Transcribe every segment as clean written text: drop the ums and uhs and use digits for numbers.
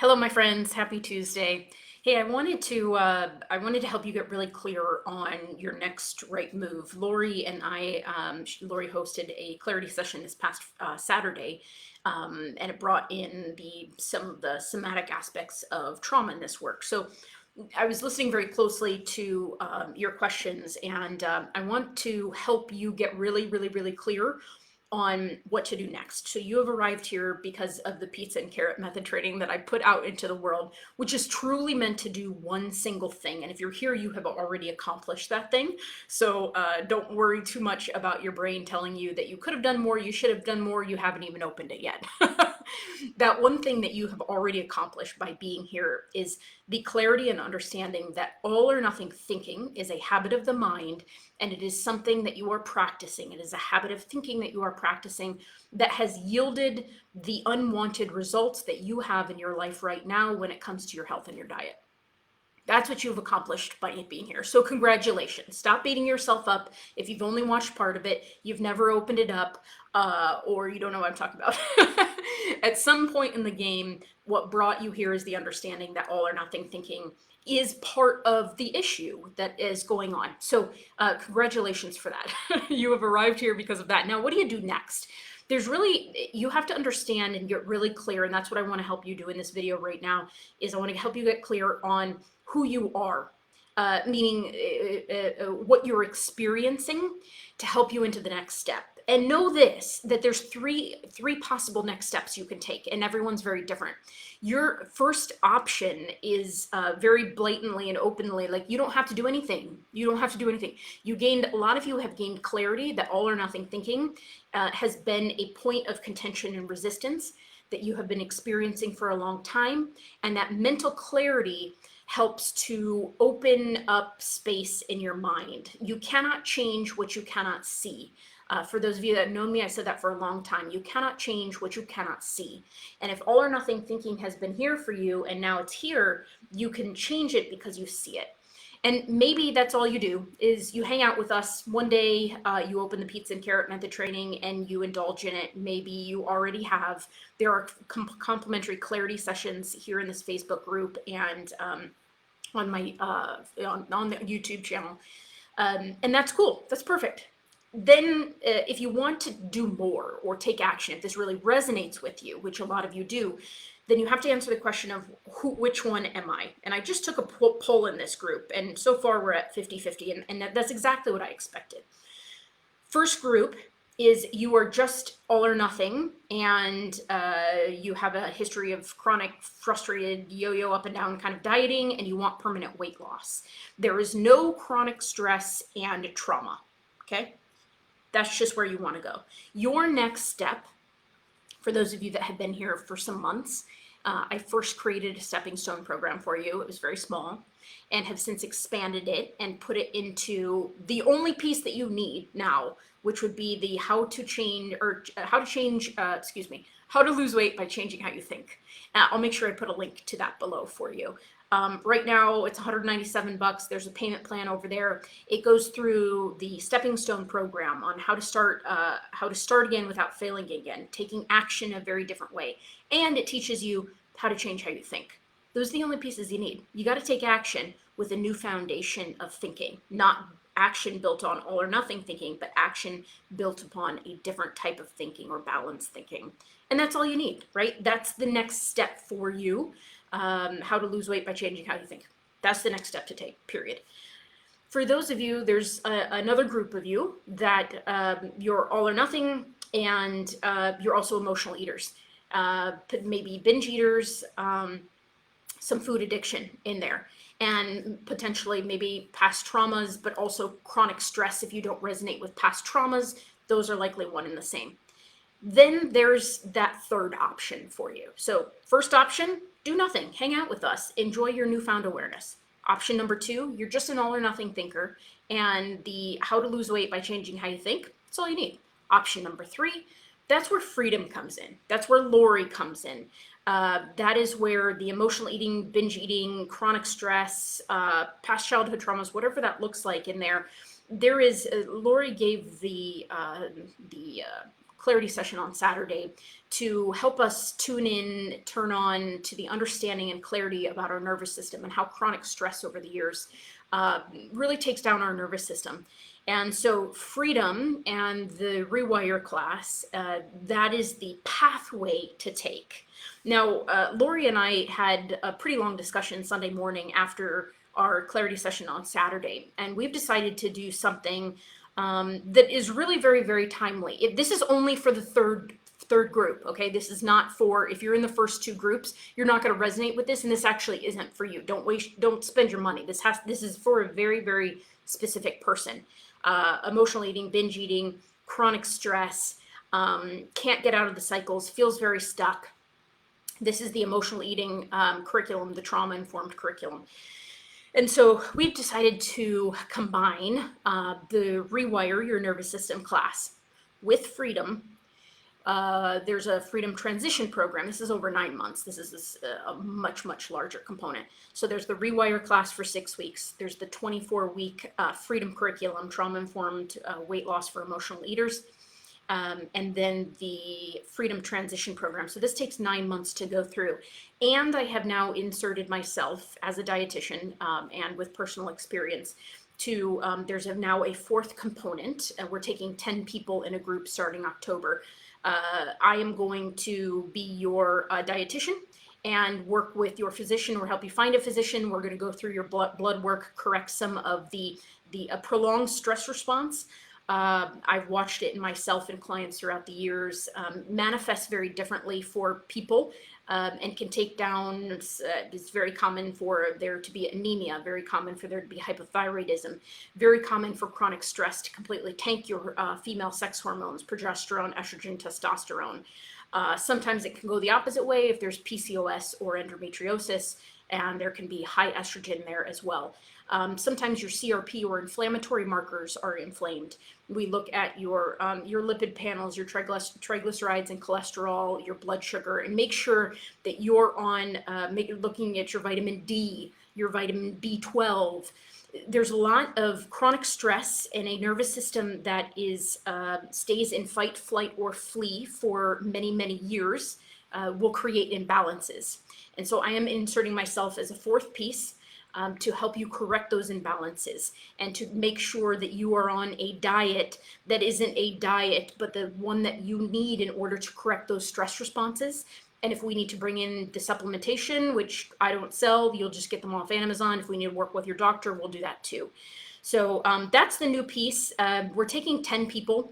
Hello, my friends. Happy Tuesday. Hey, I wanted to help you get really clear on your next right move. Lori and Lori hosted a clarity session this past Saturday, and it brought in some of the somatic aspects of trauma in this work. So I was listening very closely to your questions, and I want to help you get really, really, really clear on what to do next. So you have arrived here because of the pizza and carrot method training that I put out into the world, which is truly meant to do one single thing. And if you're here, you have already accomplished that thing. So don't worry too much about your brain telling you that you could have done more, you should have done more, you haven't even opened it yet. That one thing that you have already accomplished by being here is the clarity and understanding that all or nothing thinking is a habit of the mind, and it is something that you are practicing. It is a habit of thinking that you are practicing that has yielded the unwanted results that you have in your life right now when it comes to your health and your diet. That's what you've accomplished by being here. So congratulations. Stop beating yourself up. If you've only watched part of it, you've never opened it up, or you don't know what I'm talking about. At some point in the game, what brought you here is the understanding that all or nothing thinking is part of the issue that is going on. So congratulations for that. You have arrived here because of that. Now, what do you do next? You have to understand and get really clear, and that's what I want to help you do in this video right now, is I want to help you get clear on who you are, meaning what you're experiencing to help you into the next step. And know this, that there's three possible next steps you can take, and everyone's very different. Your first option is very blatantly and openly, like, you don't have to do anything. You don't have to do anything. A lot of you have gained clarity that all or nothing thinking has been a point of contention and resistance that you have been experiencing for a long time. And that mental clarity helps to open up space in your mind. You cannot change what you cannot see. For those of you that know me, I said that for a long time. You cannot change what you cannot see. And if all or nothing thinking has been here for you and now it's here, you can change it because you see it. And maybe that's all you do is you hang out with us one day, you open the pizza and carrot method training and you indulge in it. Maybe you already have. There are complimentary clarity sessions here in this Facebook group and on my on the YouTube channel. And that's cool. That's perfect. Then if you want to do more or take action, if this really resonates with you, which a lot of you do, then you have to answer the question of which one am I? And I just took a poll in this group, and so far we're at 50-50, and that's exactly what I expected. First group is you are just all or nothing, and you have a history of chronic, frustrated, yo-yo up and down kind of dieting, and you want permanent weight loss. There is no chronic stress and trauma, okay? That's just where you want to go. Your next step, for those of you that have been here for some months, I first created a stepping stone program for you. It was very small and have since expanded it and put it into the only piece that you need now, which would be the how to lose weight by changing how you think. I'll make sure I put a link to that below for you. Right now it's $197. There's a payment plan over there. It goes through the stepping stone program on how to start again without failing again, taking action a very different way. And it teaches you how to change how you think. Those are the only pieces you need. You got to take action with a new foundation of thinking, not action built on all or nothing thinking, but action built upon a different type of thinking or balanced thinking. And that's all you need, right? That's the next step for you. How to lose weight by changing how you think. That's the next step to take, period. For those of you, there's another group of you that you're all or nothing, and you're also emotional eaters. Maybe binge eaters, some food addiction in there, and potentially maybe past traumas, but also chronic stress. If you don't resonate with past traumas, those are likely one and the same. Then there's that third option for you. So first option, do nothing, hang out with us, enjoy your newfound awareness. Option number 2, you're just an all or nothing thinker, and the how to lose weight by changing how you think, that's all you need. Option number 3, that's where freedom comes in. That's where Lori comes in. That is where the emotional eating, binge eating, chronic stress, past childhood traumas, whatever that looks like in there is, Lori gave the clarity session on Saturday to help us turn on to the understanding and clarity about our nervous system and how chronic stress over the years really takes down our nervous system. And so Freedom and the Rewire class, that is the pathway to take. Now, Lori and I had a pretty long discussion Sunday morning after our clarity session on Saturday, and we've decided to do something that is really very, very timely. This is only for the third group, okay? This is not for, if you're in the first two groups, you're not going to resonate with this, and this actually isn't for you. Don't spend your money. This is for a very, very specific person. Emotional eating, binge eating, chronic stress, can't get out of the cycles, feels very stuck. This is the emotional eating curriculum, the trauma-informed curriculum. And so we've decided to combine the Rewire Your Nervous System class with Freedom. There's a Freedom Transition Program. This is over 9 months. This is a much, much larger component. So there's the Rewire class for 6 weeks. There's the 24-week Freedom Curriculum, Trauma-Informed Weight Loss for Emotional Eaters. And then the Freedom Transition Program. So this takes 9 months to go through. And I have now inserted myself as a dietitian and with personal experience to, there's now a fourth component. We're taking 10 people in a group starting October. I am going to be your dietitian and work with your physician or help you find a physician. We're going to go through your blood work, correct some of the prolonged stress response. I've watched it in myself and clients throughout the years, manifests very differently for people and can take down, it's very common for there to be anemia, very common for there to be hypothyroidism, very common for chronic stress to completely tank your female sex hormones, progesterone, estrogen, testosterone. Sometimes it can go the opposite way if there's PCOS or endometriosis, and there can be high estrogen there as well. Sometimes your CRP or inflammatory markers are inflamed. We look at your lipid panels, your triglycerides and cholesterol, your blood sugar, and make sure that you're on, looking at your vitamin D, your vitamin B12. There's a lot of chronic stress in a nervous system that is stays in fight, flight, or flee for many, many years, will create imbalances. And so I am inserting myself as a fourth piece to help you correct those imbalances and to make sure that you are on a diet that isn't a diet, but the one that you need in order to correct those stress responses. And if we need to bring in the supplementation, which I don't sell, you'll just get them off Amazon. If we need to work with your doctor, we'll do that too. So that's the new piece. We're taking 10 people,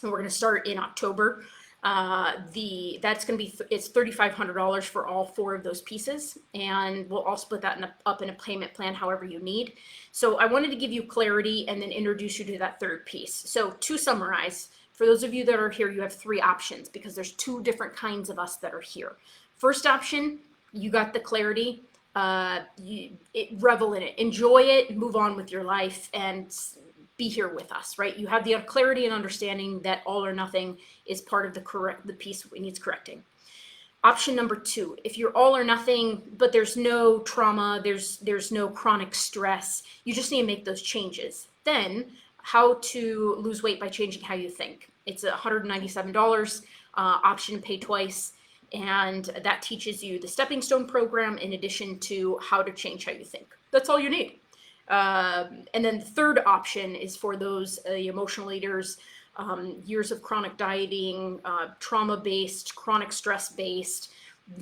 and we're going to start in October. That's going to be, it's $3,500 for all 4 of those pieces. And we'll all split that up in a payment plan, however you need. So I wanted to give you clarity and then introduce you to that third piece. So to summarize, for those of you that are here, you have 3 options because there's 2 different kinds of us that are here. First option, you got the clarity, revel in it, enjoy it, move on with your life, and be here with us, right? You have the clarity and understanding that all or nothing is part of the piece that needs correcting. Option number 2, if you're all or nothing, but there's no trauma, there's no chronic stress, you just need to make those changes. Then how to lose weight by changing how you think. It's $197, option pay twice, and that teaches you the Stepping Stone program in addition to how to change how you think. That's all you need. And then the third option is for those emotional eaters, years of chronic dieting, trauma-based, chronic stress-based.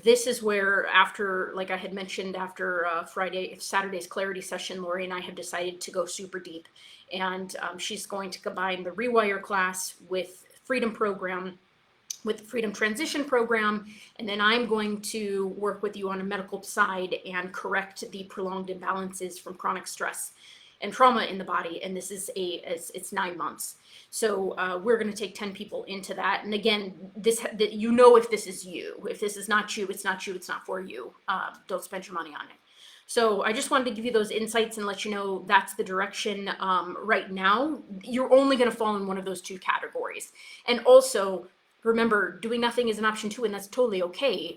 This is where after, like I had mentioned, after Saturday's clarity session, Lori and I have decided to go super deep. And she's going to combine the Rewire class with Freedom Program, with the Freedom Transition Program, and then I'm going to work with you on a medical side and correct the prolonged imbalances from chronic stress and trauma in the body. And this is it's 9 months. So we're going to take 10 people into that. And again, if this is you. If this is not you, it's not you, it's not for you. Don't spend your money on it. So I just wanted to give you those insights and let you know that's the direction right now. You're only going to fall in one of those 2 categories. And also, remember, doing nothing is an option too, and that's totally okay.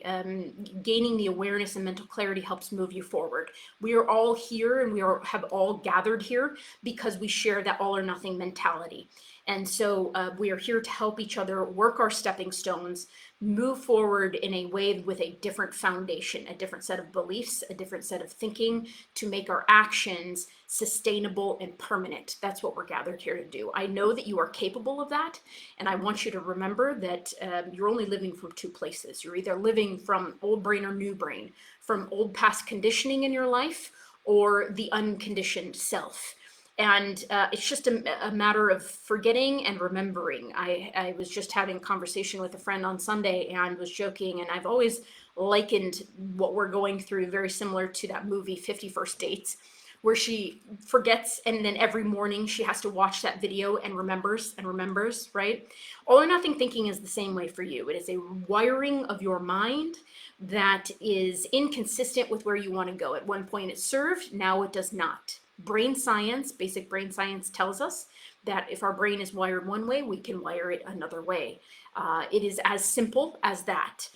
Gaining the awareness and mental clarity helps move you forward. We are all here and have all gathered here because we share that all or nothing mentality. And so we are here to help each other work our stepping stones, move forward in a way with a different foundation, a different set of beliefs, a different set of thinking to make our actions sustainable and permanent. That's what we're gathered here to do. I know that you are capable of that. And I want you to remember that you're only living from two places. You're either living from old brain or new brain, from old past conditioning in your life or the unconditioned self. And it's just a matter of forgetting and remembering. I was just having a conversation with a friend on Sunday and was joking, and I've always likened what we're going through very similar to that movie 50 First Dates, where she forgets and then every morning she has to watch that video and remembers, right? All or nothing thinking is the same way for you. It is a wiring of your mind that is inconsistent with where you want to go. At one point it served, now it does not. Brain science, basic brain science tells us that if our brain is wired one way, we can wire it another way. It is as simple as that.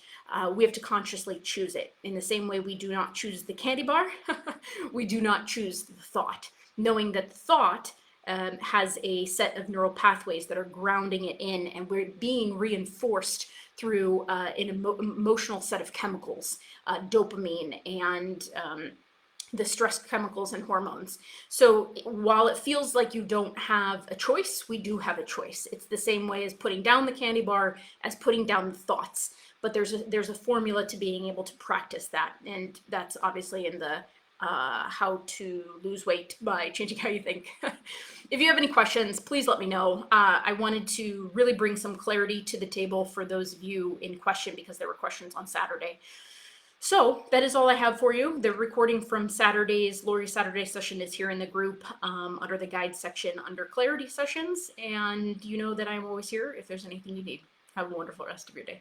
We have to consciously choose it. In the same way we do not choose the candy bar, we do not choose the thought, knowing that the thought has a set of neural pathways that are grounding it in, and we're being reinforced through an emotional set of chemicals, dopamine and the stress chemicals and hormones. So while it feels like you don't have a choice, we do have a choice. It's the same way as putting down the candy bar as putting down the thoughts. But there's a formula to being able to practice that, and that's obviously in the how to lose weight by changing how you think. If you have any questions, please let me know. I wanted to really bring some clarity to the table for those of you in question because there were questions on Saturday. So that is all I have for you. The recording from Lori's Saturday session is here in the group under the guide section under clarity sessions. And you know that I'm always here if there's anything you need. Have a wonderful rest of your day.